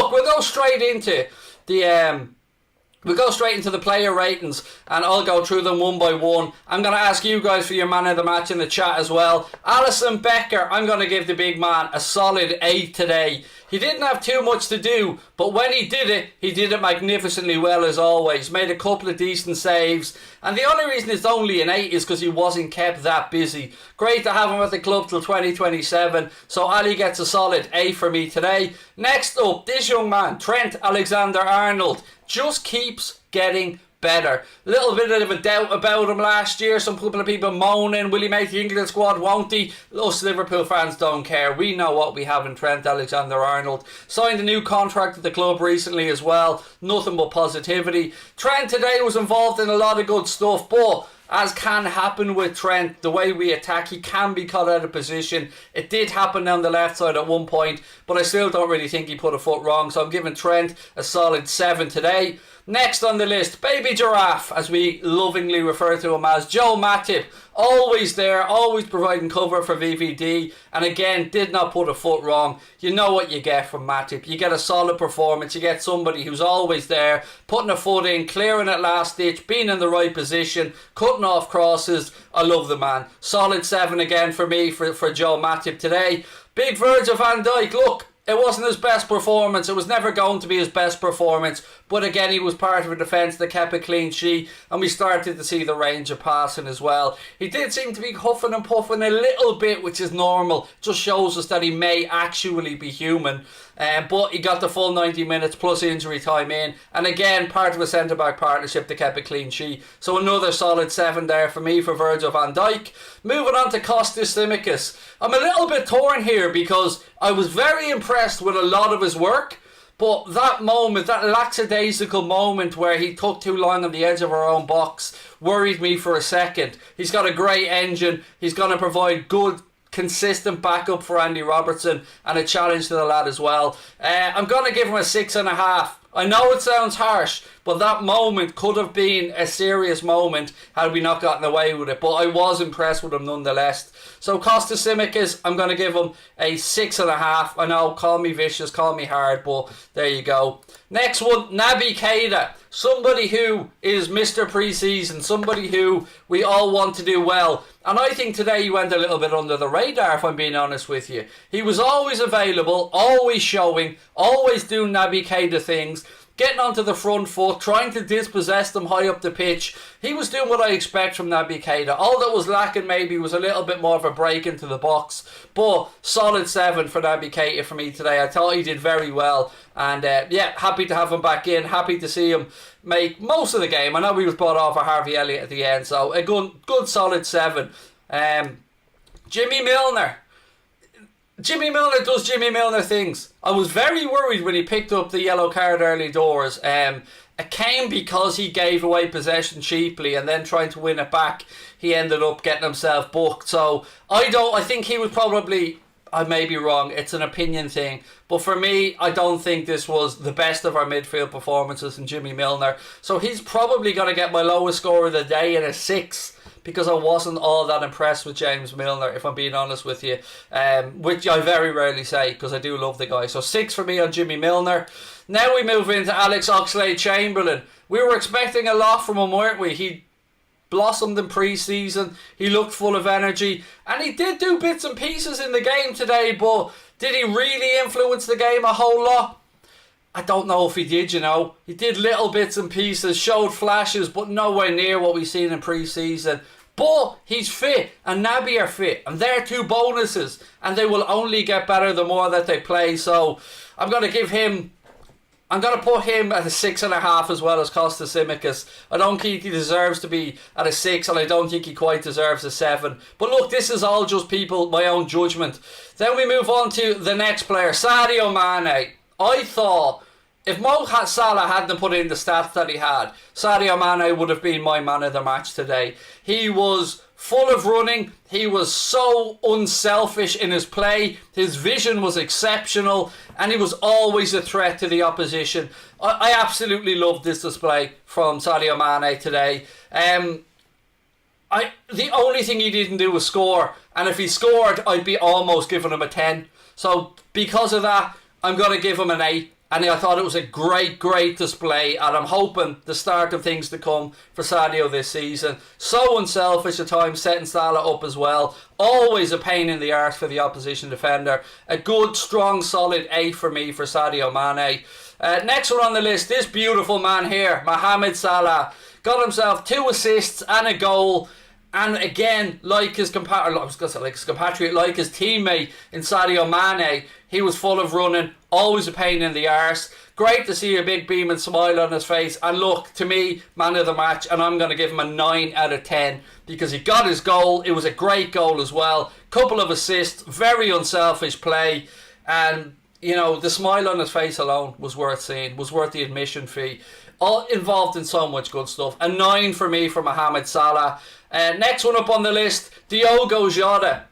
look, we'll go straight into the player ratings, and I'll go through them one by one. I'm going to ask you guys for your man of the match in the chat as well. Alisson Becker, I'm going to give the big man a solid 8 today. He didn't have too much to do, but when he did it magnificently well as always. Made a couple of decent saves, and the only reason it's only an 8 is because he wasn't kept that busy. Great to have him at the club till 2027, so Ali gets a solid 8 for me today. Next up, this young man, Trent Alexander-Arnold, just keeps getting better. A little bit of a doubt about him last year. Some couple of people moaning, will he make the England squad, won't he? Us Liverpool fans don't care. We know what we have in Trent Alexander-Arnold. Signed a new contract at the club recently as well. Nothing but positivity. Trent today was involved in a lot of good stuff, but as can happen with Trent, the way we attack, he can be caught out of position. It did happen down the left side at one point, but I still don't really think he put a foot wrong, so I'm giving Trent a solid 7 today. Next on the list, Baby Giraffe, as we lovingly refer to him as, Joe Matip. Always there, always providing cover for VVD, and again, did not put a foot wrong. You know what you get from Matip. You get a solid performance, you get somebody who's always there, putting a foot in, clearing at last ditch, being in the right position, cutting off crosses. I love the man. Solid 7 again for me, for Joe Matip today. Big Virgil van Dijk, look, it wasn't his best performance. It was never going to be his best performance. But again, he was part of a defence that kept a clean sheet. And we started to see the range of passing as well. He did seem to be huffing and puffing a little bit, which is normal. Just shows us that he may actually be human. But he got the full 90 minutes plus injury time in. And again, part of a centre-back partnership that kept a clean sheet. So another solid 7 there for me for Virgil van Dijk. Moving on to Kostas Tsimikas. I'm a little bit torn here because I was very impressed with a lot of his work. But that moment, that lackadaisical moment where he took too long on the edge of our own box, worried me for a second. He's got a great engine. He's going to provide good, consistent backup for Andy Robertson and a challenge to the lad as well. I'm going to give him a 6.5. I know it sounds harsh, but that moment could have been a serious moment had we not gotten away with it. But I was impressed with him nonetheless. So Kostas Tsimikas, I'm going to give him a 6.5. I know, call me vicious, call me hard, but there you go. Next one, Naby Keita. Somebody who is Mr. Pre-season, somebody who we all want to do well. And I think today he went a little bit under the radar, if I'm being honest with you. He was always available, always showing, always doing Naby Keita things, getting onto the front foot, trying to dispossess them high up the pitch. He was doing what I expect from Naby Keita. All that was lacking maybe was a little bit more of a break into the box. But solid 7 for Naby Keita for me today. I thought he did very well. And yeah, happy to have him back in. Happy to see him make most of the game. I know he was brought off for Harvey Elliott at the end. So a good solid 7. Jimmy Milner. Jimmy Milner does Jimmy Milner things. I was very worried when he picked up the yellow card early doors. It came because he gave away possession cheaply and then trying to win it back, he ended up getting himself booked. So I think he was probably, I may be wrong, it's an opinion thing, but for me, I don't think this was the best of our midfield performances in Jimmy Milner. So he's probably going to get my lowest score of the day in a 6. Because I wasn't all that impressed with James Milner, if I'm being honest with you. Which I very rarely say, because I do love the guy. So 6 for me on Jimmy Milner. Now we move into Alex Oxlade-Chamberlain. We were expecting a lot from him, weren't we? He blossomed in pre-season. He looked full of energy. And he did do bits and pieces in the game today, but did he really influence the game a whole lot? I don't know if he did, you know. He did little bits and pieces, showed flashes, but nowhere near what we've seen in pre-season. But he's fit, and Naby are fit, and they're 2 bonuses, and they will only get better the more that they play. So I'm going to put him at a 6.5 as well as Kostas Tsimikas. I don't think he deserves to be at a 6, and I don't think he quite deserves a 7. But look, this is all just my own judgment. Then we move on to the next player, Sadio Mane. I thought if Mo Salah hadn't put in the stats that he had, Sadio Mane would have been my man of the match today. He was full of running. He was so unselfish in his play. His vision was exceptional. And he was always a threat to the opposition. I absolutely loved this display from Sadio Mane today. The only thing he didn't do was score. And if he scored, I'd be almost giving him a 10. So because of that, I'm going to give him an 8. And I thought it was a great, great display, and I'm hoping the start of things to come for Sadio this season. So unselfish at times, setting Salah up as well. Always a pain in the arse for the opposition defender. A good, strong, solid 8 for me for Sadio Mane. Next one on the list, this beautiful man here, Mohamed Salah. Got himself 2 assists and a goal. And again, like his compatriot, like his teammate in Sadio Mane, he was full of running, always a pain in the arse. Great to see a big beaming smile on his face. And look, to me, man of the match, and I'm going to give him a 9 out of 10 because he got his goal. It was a great goal as well. Couple of assists, very unselfish play, and you know, the smile on his face alone was worth seeing, was worth the admission fee. All involved in so much good stuff. A 9 for me for Mohamed Salah. Next one up on the list, Diogo Jota.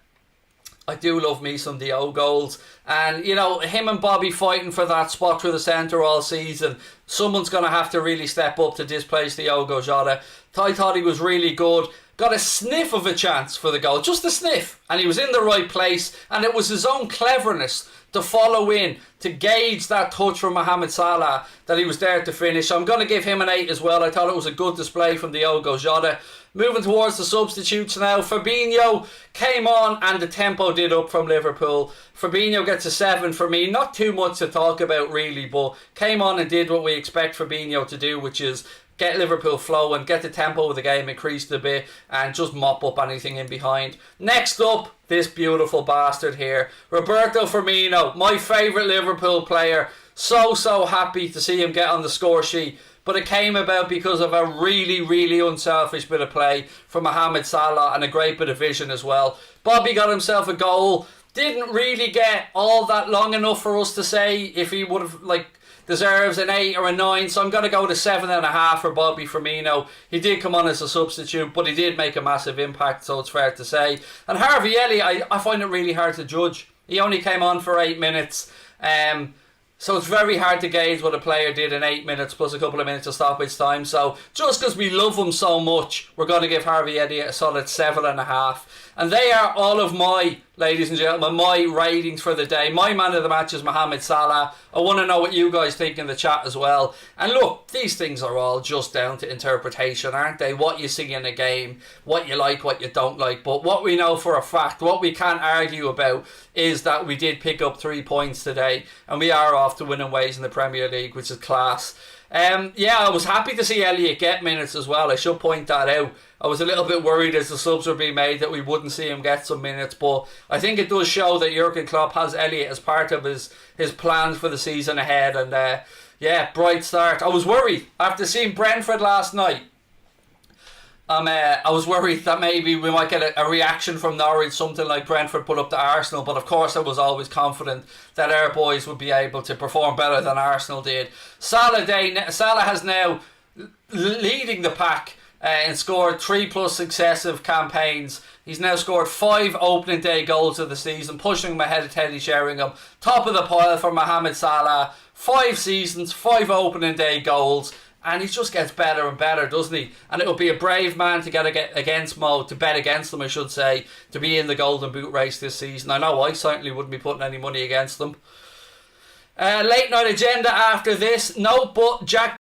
I do love me some Diogo goals. And, you know, him and Bobby fighting for that spot through the centre all season. Someone's going to have to really step up to displace Diogo Jota. I thought he was really good. Got a sniff of a chance for the goal. Just a sniff. And he was in the right place. And it was his own cleverness to follow in, to gauge that touch from Mohamed Salah, that he was there to finish. So I'm going to give him an 8 as well. I thought it was a good display from Diogo Jota. Moving towards the substitutes now. Fabinho came on and the tempo did up from Liverpool. Fabinho gets a 7 for me. Not too much to talk about really, but came on and did what we expect Fabinho to do, which is get Liverpool flowing, get the tempo of the game increased a bit, and just mop up anything in behind. Next up, this beautiful bastard here, Roberto Firmino, my favourite Liverpool player. So happy to see him get on the score sheet. But it came about because of a really, really unselfish bit of play from Mohamed Salah and a great bit of vision as well. Bobby got himself a goal. Didn't really get all that long enough for us to say if he would have, deserves an 8 or a 9, so I'm going to go to 7.5 for Bobby Firmino. He did come on as a substitute, but he did make a massive impact, so it's fair to say. And Harvey Elliott, I find it really hard to judge. He only came on for 8 minutes, so it's very hard to gauge what a player did in 8 minutes plus a couple of minutes of stoppage time. So just because we love him so much, we're going to give Harvey Elliott a solid 7.5. And they are all of my, ladies and gentlemen, my ratings for the day. My man of the match is Mohamed Salah. I want to know what you guys think in the chat as well. And look, these things are all just down to interpretation, aren't they? What you see in a game, what you like, what you don't like. But what we know for a fact, what we can't argue about, is that we did pick up 3 points today. And we are off to winning ways in the Premier League, which is class. Yeah, I was happy to see Elliott get minutes as well. I should point that out. I was a little bit worried as the subs were being made that we wouldn't see him get some minutes, but I think it does show that Jurgen Klopp has Elliott as part of his plans for the season ahead. And yeah, bright start. I was worried after seeing Brentford last night. I was worried that maybe we might get a reaction from Norwich, something like Brentford put up to Arsenal, but of course I was always confident that our boys would be able to perform better than Arsenal did. Salah has now leading the pack and scored 3+ successive campaigns. He's now scored 5 opening day goals of the season, pushing him ahead of Teddy Sheringham. Top of the pile for Mohamed Salah. 5 seasons, 5 opening day goals. And he just gets better and better, doesn't he? And it would be a brave man to get against Mo, to bet against them, I should say, to be in the Golden Boot race this season. I know I certainly wouldn't be putting any money against them. Late night agenda after this. No, but Jack